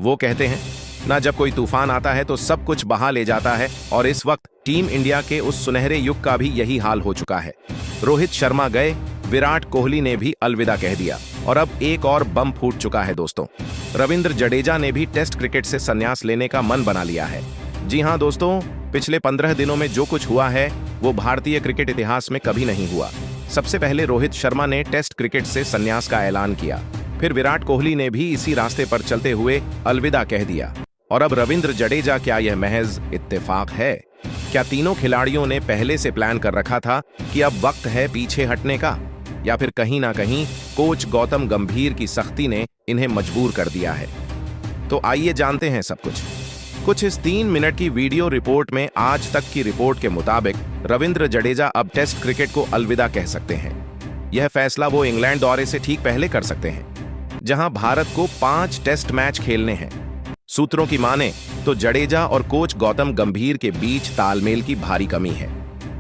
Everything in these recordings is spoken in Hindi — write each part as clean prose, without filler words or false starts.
वो कहते हैं ना, जब कोई तूफान आता है तो सब कुछ बहा ले जाता है, और इस वक्त टीम इंडिया के उस सुनहरे युग का भी यही हाल हो चुका है। रोहित शर्मा गए, विराट कोहली ने भी अलविदा कह दिया, और अब एक और बम फूट चुका है दोस्तों। रविंद्र जडेजा ने भी टेस्ट क्रिकेट से संन्यास लेने का मन बना लिया है। जी हां दोस्तों, पिछले 15 दिनों में जो कुछ हुआ है वो भारतीय क्रिकेट इतिहास में कभी नहीं हुआ। सबसे पहले रोहित शर्मा ने टेस्ट क्रिकेट से संन्यास का ऐलान किया, फिर विराट कोहली ने भी इसी रास्ते पर चलते हुए अलविदा कह दिया, और अब रविंद्र जडेजा। क्या यह महज इत्तेफाक है? क्या तीनों खिलाड़ियों ने पहले से प्लान कर रखा था कि अब वक्त है पीछे हटने का, या फिर कहीं ना कहीं कोच गौतम गंभीर की सख्ती ने इन्हें मजबूर कर दिया है? तो आइए जानते हैं सब कुछ इस 3 मिनट की वीडियो रिपोर्ट में। आज तक की रिपोर्ट के मुताबिक रविंद्र जडेजा अब टेस्ट क्रिकेट को अलविदा कह सकते हैं। यह फैसला वो इंग्लैंड दौरे से ठीक पहले कर सकते हैं, जहां भारत को 5 टेस्ट मैच खेलने हैं। सूत्रों की माने तो जडेजा और कोच गौतम गंभीर के बीच तालमेल की भारी कमी है।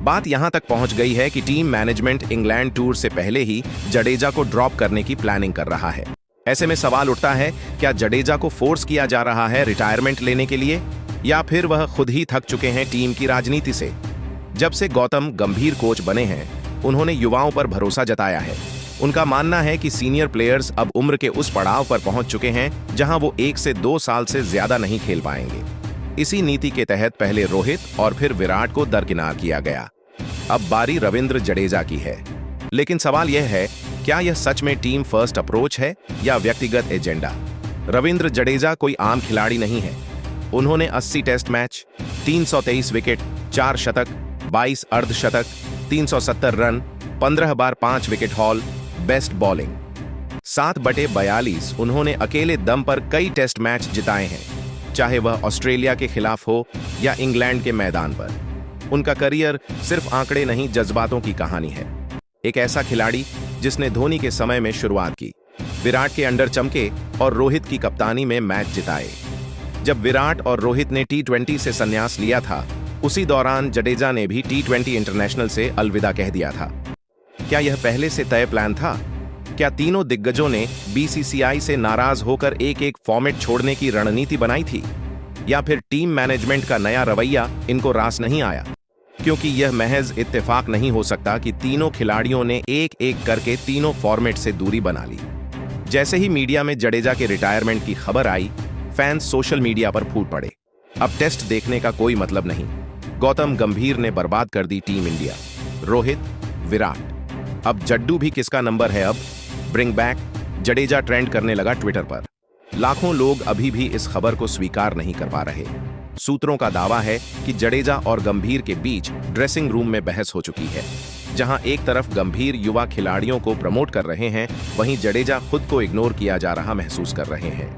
बात यहां तक पहुंच गई है कि टीम मैनेजमेंट इंग्लैंड टूर से पहले ही जडेजा को ड्रॉप करने की प्लानिंग कर रहा है। ऐसे में सवाल उठता है, क्या जडेजा को फोर्स किया जा रहा है रिटायरमेंट लेने के लिए, या फिर वह खुद ही थक चुके हैं टीम की राजनीति से? जब से गौतम गंभीर कोच बने हैं, उन्होंने युवाओं पर भरोसा जताया है। उनका मानना है कि सीनियर प्लेयर्स अब उम्र के उस पड़ाव पर पहुंच चुके हैं जहां वो 1 से 2 साल से ज्यादा नहीं खेल पाएंगे। इसी नीति के तहत पहले रोहित और फिर विराट को दरकिनार किया गया। अब बारी रविंद्र जडेजा की है। लेकिन सवाल यह है, क्या यह सच में टीम फर्स्ट अप्रोच है या व्यक्तिगत एजेंडा? रविंद्र जडेजा कोई आम खिलाड़ी नहीं है। उन्होंने 80 टेस्ट मैच, 323 विकेट, 4 शतक, 22 अर्धशतक, 370 रन, 15 बार 5 विकेट हॉल, बेस्ट बॉलिंग, 7/42 उन्होंने अकेले दम पर कई टेस्ट मैच जिताए हैं, चाहे वह ऑस्ट्रेलिया के खिलाफ हो या इंग्लैंड के मैदान पर। उनका करियर सिर्फ आंकड़े नहीं, जज्बातों की कहानी है। एक ऐसा खिलाड़ी जिसने धोनी के समय में शुरुआत की, विराट के अंडर चमके और रोहित की कप्तानी में मैच जिताए। जब विराट और रोहित ने T20 से संन्यास लिया था, उसी दौरान जडेजा ने भी T20 इंटरनेशनल से अलविदा कह दिया था। क्या यह पहले से तय प्लान था? क्या तीनों दिग्गजों ने BCCI से नाराज होकर एक फॉर्मेट छोड़ने की रणनीति बनाई थी, या फिर टीम मैनेजमेंट का नया रवैया इनको रास नहीं आया? क्योंकि यह महज इत्तेफाक नहीं हो सकता कि तीनों खिलाड़ियों ने एक करके तीनों फॉर्मेट से दूरी बना ली। जैसे ही मीडिया में जडेजा के रिटायरमेंट की खबर आई, फैंस सोशल मीडिया पर फूट पड़े। अब टेस्ट देखने का कोई मतलब नहीं। गौतम गंभीर ने बर्बाद कर दी टीम इंडिया। रोहित, विराट, अब जड्डू भी किसका नंबर है? अब ब्रिंग बैक जडेजा ट्रेंड करने लगा ट्विटर पर। लाखों लोग अभी भी इस खबर को स्वीकार नहीं कर पा रहे। सूत्रों का दावा है कि जडेजा और गंभीर के बीच ड्रेसिंग रूम में बहस हो चुकी है। जहां एक तरफ गंभीर युवा खिलाड़ियों को प्रमोट कर रहे हैं, वहीं जडेजा खुद को इग्नोर किया जा रहा महसूस कर रहे हैं।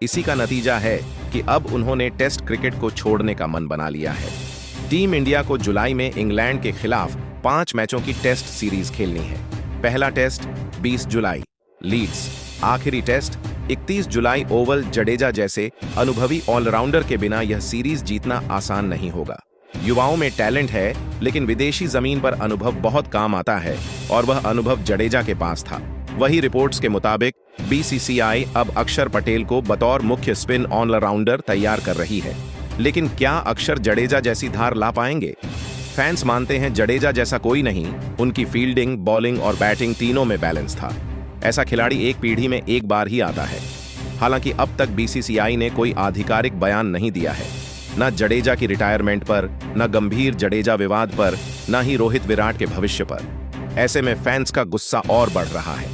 इसी का नतीजा है कि अब उन्होंने टेस्ट क्रिकेट को छोड़ने का मन बना लिया है। टीम इंडिया को जुलाई में इंग्लैंड के खिलाफ 5 मैचों की टेस्ट सीरीज खेलनी है। पहला टेस्ट 20 जुलाई लीड्स, आखिरी टेस्ट 31 जुलाई ओवल। जडेजा जैसे अनुभवी ऑलराउंडर के बिना यह सीरीज जीतना आसान नहीं होगा। युवाओं में टैलेंट है, लेकिन विदेशी जमीन पर अनुभव बहुत काम आता है, और वह अनुभव जडेजा के पास था। वही रिपोर्ट्स के मुताबिक BCCI अब अक्षर पटेल को बतौर मुख्य स्पिन ऑलराउंडर तैयार कर रही है। लेकिन क्या अक्षर जडेजा जैसी धार ला पाएंगे? फैंस मानते हैं जडेजा जैसा कोई नहीं। उनकी फील्डिंग, बॉलिंग और बैटिंग तीनों में बैलेंस था। ऐसा खिलाड़ी एक पीढ़ी में एक बार ही आता है। हालांकि अब तक BCCI ने कोई आधिकारिक बयान नहीं दिया है, न जडेजा की रिटायरमेंट पर, न गंभीर जडेजा विवाद पर, न ही रोहित विराट के भविष्य पर। ऐसे में फैंस का गुस्सा और बढ़ रहा है।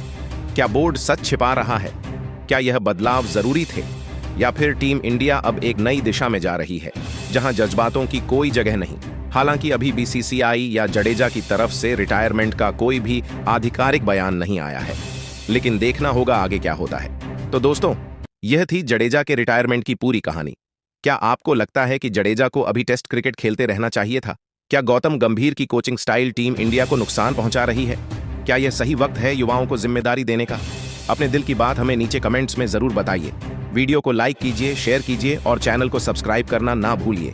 क्या बोर्ड सच छिपा रहा है? क्या यह बदलाव जरूरी थे, या फिर टीम इंडिया अब एक नई दिशा में जा रही है जहां जज्बातों की कोई जगह नहीं? हालांकि अभी BCCI या जडेजा की तरफ से रिटायरमेंट का कोई भी आधिकारिक बयान नहीं आया है, लेकिन देखना होगा आगे क्या होता है। तो दोस्तों, यह थी जडेजा के रिटायरमेंट की पूरी कहानी। क्या आपको लगता है कि जडेजा को अभी टेस्ट क्रिकेट खेलते रहना चाहिए था? क्या गौतम गंभीर की कोचिंग स्टाइल टीम इंडिया को नुकसान पहुंचा रही है? क्या यह सही वक्त है युवाओं को जिम्मेदारी देने का? अपने दिल की बात हमें नीचे कमेंट्स में जरूर बताइए। वीडियो को लाइक कीजिए, शेयर कीजिए और चैनल को सब्सक्राइब करना ना भूलिए।